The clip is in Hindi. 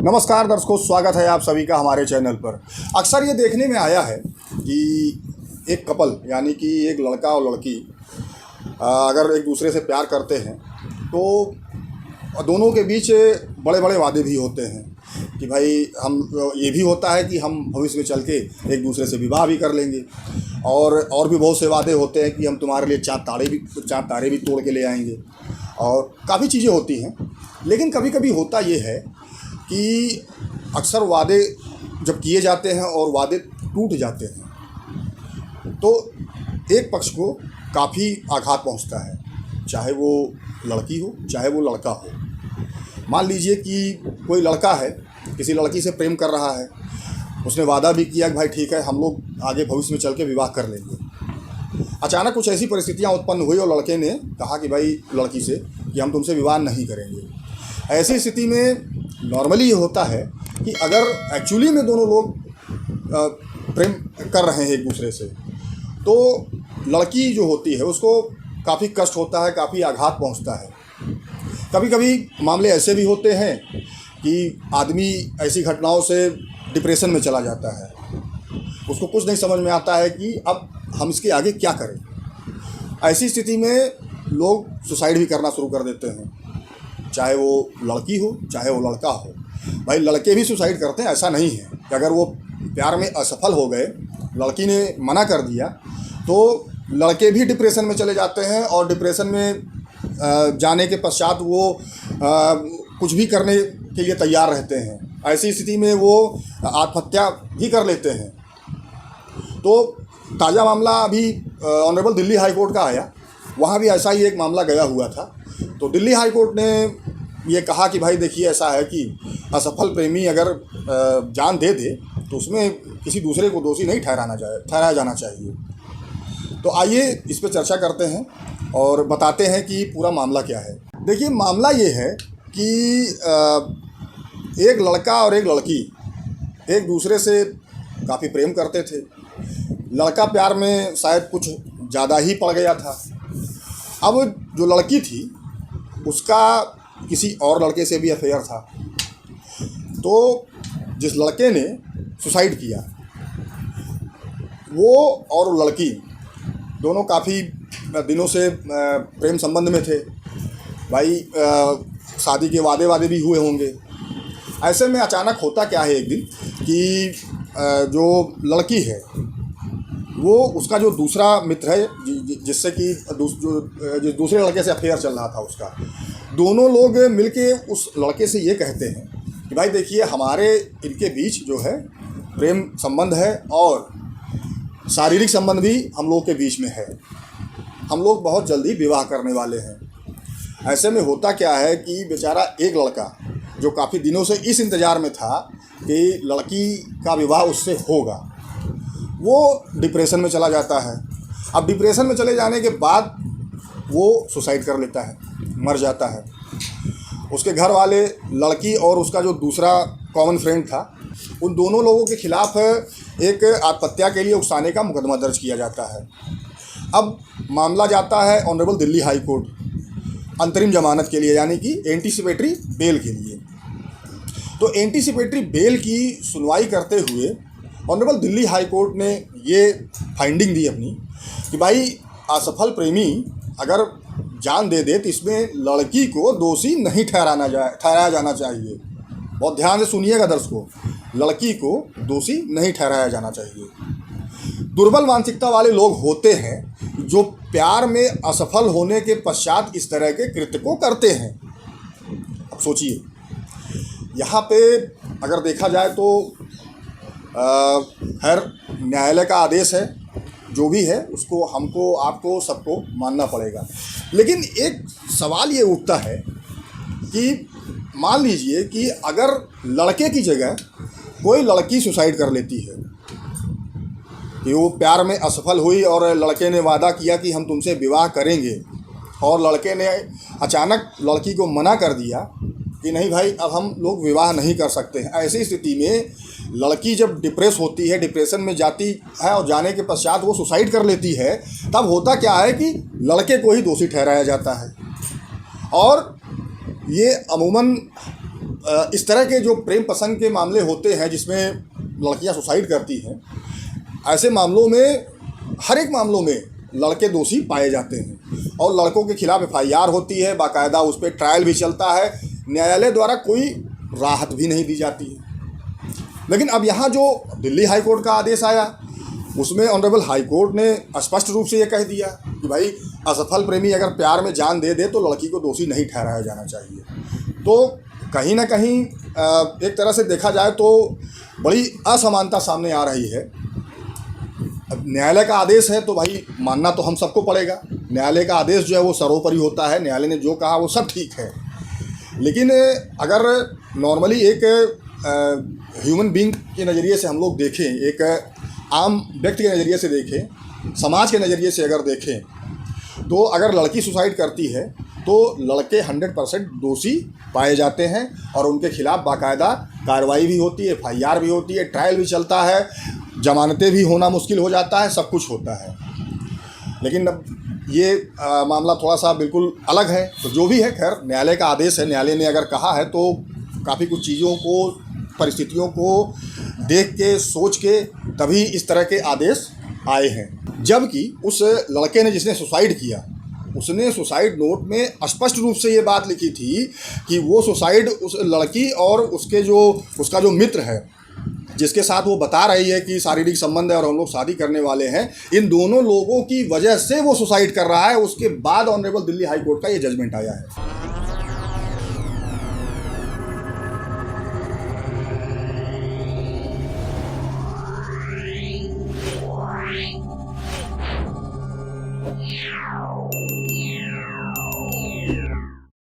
नमस्कार दर्शकों, स्वागत है आप सभी का हमारे चैनल पर। अक्सर ये देखने में आया है कि एक कपल यानी कि एक लड़का और लड़की अगर एक दूसरे से प्यार करते हैं तो दोनों के बीच बड़े बड़े वादे भी होते हैं कि भाई हम ये भी होता है कि हम भविष्य में चल के एक दूसरे से विवाह भी कर लेंगे, और भी बहुत से वादे होते हैं कि हम तुम्हारे लिए चार तारे भी तोड़ के ले आएंगे, और काफ़ी चीज़ें होती हैं। लेकिन कभी कभी होता ये है कि अक्सर वादे जब किए जाते हैं और वादे टूट जाते हैं तो एक पक्ष को काफ़ी आघात पहुंचता है, चाहे वो लड़की हो चाहे वो लड़का हो। मान लीजिए कि कोई लड़का है, किसी लड़की से प्रेम कर रहा है, उसने वादा भी किया कि भाई ठीक है हम लोग आगे भविष्य में चल के विवाह कर लेंगे। अचानक कुछ ऐसी परिस्थितियां उत्पन्न हुई और लड़के ने कहा कि भाई लड़की से कि हम तुमसे विवाह नहीं करेंगे। ऐसी स्थिति में नॉर्मली ये होता है कि अगर एक्चुअली में दोनों लोग प्रेम कर रहे हैं एक दूसरे से, तो लड़की जो होती है उसको काफ़ी कष्ट होता है, काफ़ी आघात पहुंचता है। कभी कभी मामले ऐसे भी होते हैं कि आदमी ऐसी घटनाओं से डिप्रेशन में चला जाता है, उसको कुछ नहीं समझ में आता है कि अब हम इसके आगे क्या करें। ऐसी स्थिति में लोग सुसाइड भी करना शुरू कर देते हैं, चाहे वो लड़की हो चाहे वो लड़का हो। भाई लड़के भी सुसाइड करते हैं, ऐसा नहीं है कि अगर वो प्यार में असफल हो गए, लड़की ने मना कर दिया, तो लड़के भी डिप्रेशन में चले जाते हैं और डिप्रेशन में जाने के पश्चात वो कुछ भी करने के लिए तैयार रहते हैं। ऐसी स्थिति में वो आत्महत्या भी कर लेते हैं। तो ताज़ा मामला अभी ऑनरेबल दिल्ली हाई कोर्ट का आया, वहाँ भी ऐसा ही एक मामला गया हुआ था। तो दिल्ली हाई कोर्ट ने ये कहा कि भाई देखिए ऐसा है कि असफल प्रेमी अगर जान दे दे तो उसमें किसी दूसरे को दोषी नहीं ठहराया जाना चाहिए। तो आइए इस पर चर्चा करते हैं और बताते हैं कि पूरा मामला क्या है। देखिए मामला ये है कि एक लड़का और एक लड़की एक दूसरे से काफ़ी प्रेम करते थे। लड़का प्यार में शायद कुछ ज़्यादा ही पड़ गया था। अब जो लड़की थी उसका किसी और लड़के से भी अफेयर था, तो जिस लड़के ने सुसाइड किया वो और लड़की दोनों काफ़ी दिनों से प्रेम संबंध में थे। भाई शादी के वादे भी हुए होंगे। ऐसे में अचानक होता क्या है एक दिन कि जो लड़की है वो उसका जो दूसरा मित्र है जिससे कि जो दूसरे लड़के से अफेयर चल रहा था उसका, दोनों लोग मिलके उस लड़के से ये कहते हैं कि भाई देखिए हमारे इनके बीच जो है प्रेम संबंध है और शारीरिक संबंध भी हम लोग के बीच में है, हम लोग बहुत जल्दी विवाह करने वाले हैं। ऐसे में होता क्या है कि बेचारा एक लड़का जो काफ़ी दिनों से इस इंतज़ार में था कि लड़की का विवाह उससे होगा, वो डिप्रेशन में चला जाता है। अब डिप्रेशन में चले जाने के बाद वो सुसाइड कर लेता है, मर जाता है। उसके घर वाले लड़की और उसका जो दूसरा कॉमन फ्रेंड था, उन दोनों लोगों के खिलाफ एक आत्महत्या के लिए उकसाने का मुकदमा दर्ज किया जाता है। अब मामला जाता है ऑनरेबल दिल्ली हाई कोर्ट अंतरिम जमानत के लिए, यानी कि एंटीसिपेटरी बेल के लिए। तो एंटीसिपेटरी बेल की सुनवाई करते हुए ऑनरेबल दिल्ली हाई कोर्ट ने ये फाइंडिंग दी अपनी कि भाई असफल प्रेमी अगर जान दे दे तो इसमें लड़की को दोषी नहीं ठहराया जाना चाहिए। बहुत ध्यान से सुनिएगा दर्शकों, लड़की को दोषी नहीं ठहराया जाना चाहिए। दुर्बल मानसिकता वाले लोग होते हैं जो प्यार में असफल होने के पश्चात इस तरह के कृत्य को करते हैं। अब सोचिए, यहाँ पे अगर देखा जाए तो खैर न्यायालय का आदेश है, जो भी है उसको हमको आपको सबको मानना पड़ेगा। लेकिन एक सवाल ये उठता है कि मान लीजिए कि अगर लड़के की जगह कोई लड़की सुसाइड कर लेती है कि वो प्यार में असफल हुई और लड़के ने वादा किया कि हम तुमसे विवाह करेंगे, और लड़के ने अचानक लड़की को मना कर दिया कि नहीं भाई अब हम लोग विवाह नहीं कर सकते हैं। ऐसी स्थिति में लड़की जब डिप्रेस होती है, डिप्रेशन में जाती है और जाने के पश्चात वो सुसाइड कर लेती है, तब होता क्या है कि लड़के को ही दोषी ठहराया जाता है। और ये अमूमन इस तरह के जो प्रेम प्रसंग के मामले होते हैं जिसमें लड़कियां सुसाइड करती हैं, ऐसे मामलों में हर एक मामलों में लड़के दोषी पाए जाते हैं और लड़कों के खिलाफ FIR होती है, बाकायदा उस पर ट्रायल भी चलता है, न्यायालय द्वारा कोई राहत भी नहीं दी जाती है। लेकिन अब यहाँ जो दिल्ली हाई कोर्ट का आदेश आया उसमें ऑनरेबल हाई कोर्ट ने स्पष्ट रूप से ये कह दिया कि भाई असफल प्रेमी अगर प्यार में जान दे दे तो लड़की को दोषी नहीं ठहराया जाना चाहिए। तो कहीं ना कहीं एक तरह से देखा जाए तो बड़ी असमानता सामने आ रही है। अब न्यायालय का आदेश है तो भाई मानना तो हम सबको पड़ेगा। न्यायालय का आदेश जो है वो सर्वोपरि होता है, न्यायालय ने जो कहा वो सब ठीक है। लेकिन अगर नॉर्मली एक ह्यूमन बीइंग के नज़रिए से हम लोग देखें, एक आम व्यक्ति के नज़रिए से देखें, समाज के नज़रिए से अगर देखें, तो अगर लड़की सुसाइड करती है तो लड़के 100% दोषी पाए जाते हैं और उनके खिलाफ बाकायदा कार्रवाई भी होती है, FIR भी होती है, ट्रायल भी चलता है, जमानतें भी होना मुश्किल हो जाता है, सब कुछ होता है। लेकिन अब ये मामला थोड़ा सा बिल्कुल अलग है। तो जो भी है, खैर न्यायालय का आदेश है, न्यायालय ने अगर कहा है तो काफ़ी कुछ चीज़ों को, परिस्थितियों को देख के, सोच के तभी इस तरह के आदेश आए हैं। जबकि उस लड़के ने जिसने सुसाइड किया, उसने सुसाइड नोट में स्पष्ट रूप से ये बात लिखी थी कि वो सुसाइड उस लड़की और उसका जो मित्र है जिसके साथ वो बता रही है कि शारीरिक संबंध है और हम लोग शादी करने वाले हैं, इन दोनों लोगों की वजह से वो सुसाइड कर रहा है। उसके बाद ऑनरेबल दिल्ली हाई कोर्ट का ये जजमेंट आया है।